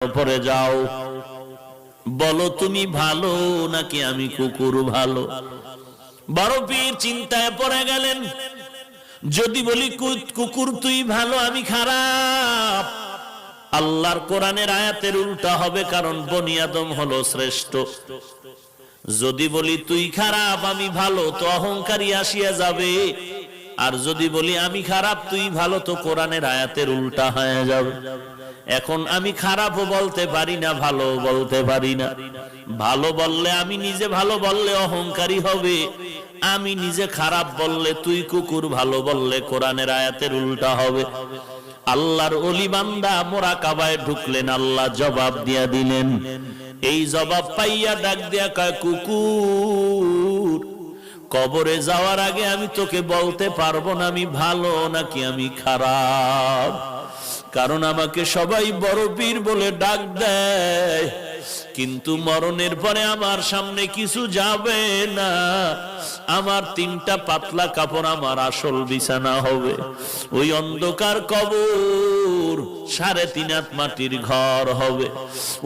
পরে যাও, বলো তুমি ভালো নাকি আমি কুকুর ভালো। বড় পীর চিন্তায় পড়ে গেলেন, যদি বলি কুকুর তুই ভালো আমি খারাপ, আল্লাহর কোরআনের আয়াতের উল্টা হবে, কারণ বনি আদম হলো শ্রেষ্ঠ। যদি বলি তুই খারাপ আমি ভালো, তো অহংকারী আসিয়া যাবে। আর যদি বলি আমি খারাপ তুই ভালো, তো কোরআনের আয়াতের উল্টা হয়ে যাবে। এখন আমি খারাপও বলতে পারি না, ভালো বলতে পারি না। ভালো বললে আমি নিজে ভালো বললে অহংকারী হবে, আমি নিজে খারাপ বললে তুই কুকুর ভালো বললে কোরআনের আয়াতের উল্টা হবে। আল্লাহর ওলি বান্দা মুরাকাবায় ঢুকলেন, আল্লাহ জবাব দিয়া দিলেন। এই জবাব পাইয়া ডাক দিয়া কয়, কুকুর কবরে যাওয়ার আগে আমি তোকে বলতে পারবো না আমি ভালো নাকি আমি খারাপ, কারণ আমাকে সবাই বড় পীর বলে ডাক দেয়, কিন্তু মরণের পরে আমার সামনে কিছু যাবে না। আমার 3টা পাতলা কাপড় আমার আসল বিছানা হবে। ওই অন্ধকার কবর 3.5 হাত মাটির ঘর হবে।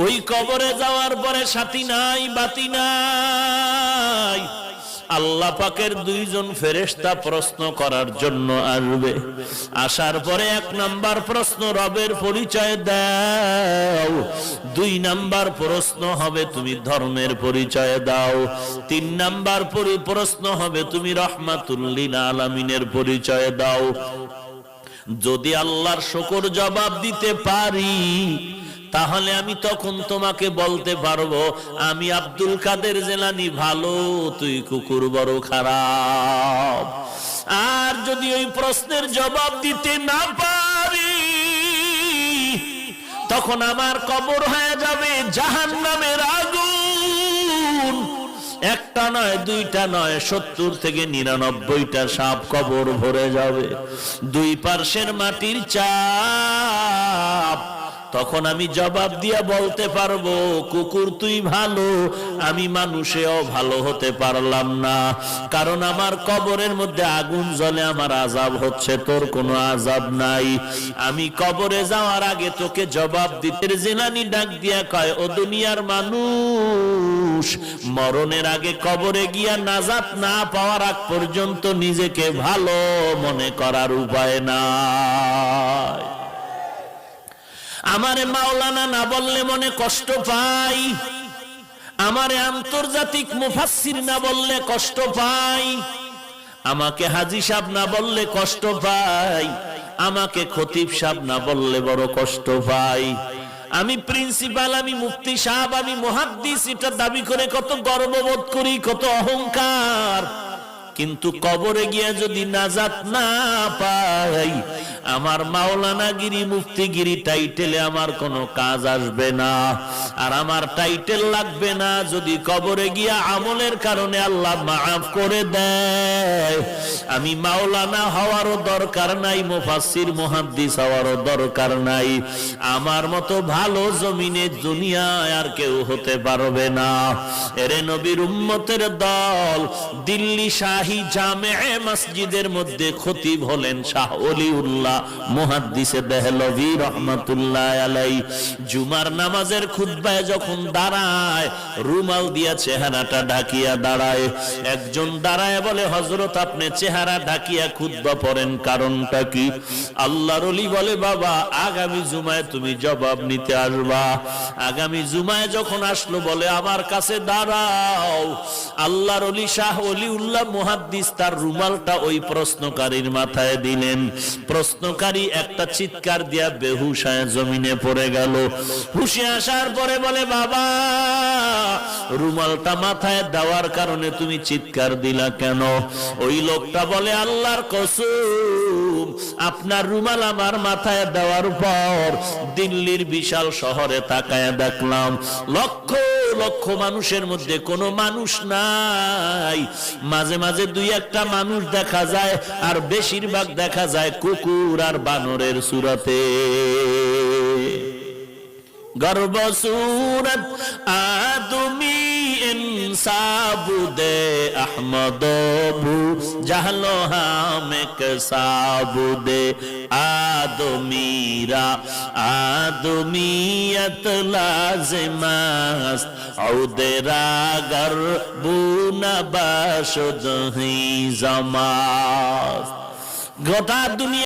ওই কবরে যাওয়ার পরে সাথী নাই, বাতি নাই। আল্লাহ পাকের 2 জন ফেরেশতা প্রশ্ন করার জন্য আসবে। আসার পরে 1 নাম্বার প্রশ্ন, রবের পরিচয় দাও। 2 নাম্বার প্রশ্ন হবে তুমি ধর্মের পরিচয় দাও। 3 নাম্বার প্রশ্ন হবে তুমি রহমাতুল লিল আলামিনের পরিচয় দাও। যদি আল্লাহর শুকর জবাব দিতে পারি, তাহলে আমি তখন তোমাকে বলতে পারবো আমি আব্দুল কাদের জিলানী ভালো, তুই কুকুর বড় খারাপ। আর যদি ওই প্রশ্নের জবাব দিতে না পারি, তখন আমার কবর হয়ে যাবে জাহান্নামের আগুন। 1টা নয়, 2টা নয়, 70 থেকে 99টা সাপ কবর ভরে যাবে। 2 পার্শ্বের মাটির চাপ। তখন আমি জবাব দিয়া বলতে পারবো কুকুর তুই ভালো, আমি মানুষেও ভালো হতে পারলাম না, কারণ আমার কবরের মধ্যে আগুন জ্বলে, আমার আযাব হচ্ছে, তোর কোনো আযাব নাই। আমি কবরে যাওয়ার আগে তোকে জবাব দিতে। জিলানী ডাক দিয়া কয়, ও দুনিয়ার মানুষ, মরণের আগে কবরে গিয়া নাজাত না পাওয়ার আগ পর্যন্ত নিজেকে ভালো মনে করার উপায় নাই। আমারে মাওলানা না বললে মনে কষ্ট পাই, আমারে আন্তর্জাতিক মুফাসসির না বললে কষ্ট পাই, আমাকে হাজী সাহেব না বললে কষ্ট পাই, আমাকে খতিব সাহেব না বললে বড় কষ্ট পাই। আমি প্রিন্সিপাল, আমি মুফতি সাহেব, আমি মুহাদ্দিস, এটা দাবি করে কত গর্ববোধ করি, কত অহংকার। কিন্তু কবরে গিয়া যদি নাজাত না পাই, আমার মাওলানাগিরি মুফতিগিরি টাইটেলে আমার কোনো কাজ আসবে না, আর আমার টাইটেল লাগবে না যদি কবরে গিয়া আমলের কারণে আল্লাহ মাফ করে দেয়। আমি মাওলানা হওয়ারও দরকার নাই, মুফাসসির মুহাদ্দিস হওয়ারও দরকার নাই। আমার মতো ভালো জমিনে দুনিয়ায় আর কেউ হতে পারবে না। এরে নবীর উম্মতের দল, দিল্লি শাহী জামে মসজিদের মধ্যে খতিব হলেন শাহ ওলিউল্লাহ মুহাদ্দিসে দেহলভী রহমাতুল্লাহ আলাইহি। জুমার নামাজের খুতবায় যখন দাঁড়ায়, রুমাল দিয়া চেহারাটা ঢাকিয়া দাঁড়ায়। একজন দাঁড়ায় বলে, হযরত আপনি চেহারা ঢাকিয়া খুতবা পড়েন, কারণটা কি? আল্লাহর ওলি বলে, বাবা আগামী জুমায় তুমি জবাব নিতে আসবা। আগামী জুমায় যখন আসলো, বলে আমার কাছে দাঁড়াও। আল্লাহর ওলি শাহ ওলিউল্লাহ মুহাদ্দিস তার রুমালটা ওই প্রশ্নকারীর মাথায় দিলেন। প্রশ্নকারী একটা চিৎকার দিয়া বেহুশ হয়ে জমিনে পড়ে গেল। হুশে আসার পরে বলে, বাবা রুমালটা মাথায় দেওয়ার কারণে তুমি চিৎকার দিলা কেন? ওই লোকটা বলে, আল্লাহর কসম, আপনার রুমাল আমার মাথায় দেওয়ার পর দিল্লির বিশাল শহরে তাকায় দেখলাম লক্ষ লক্ষ মানুষের মধ্যে কোনো মানুষ নাই, মাঝে মাঝে 2-1টা মানুষ দেখা যায়, আর বেশিরভাগ দেখা যায় কুকুর আর বানরের সুরতে। গর্ব সুরত আদমি সাবুদে আহমদ বু জাহলো হামেক সাবুদে আদমিরা আদমিয়ত লাজিমাস আউদেরা গরবুনা বাশুদ হি জামাস। গোটা দুনিয়া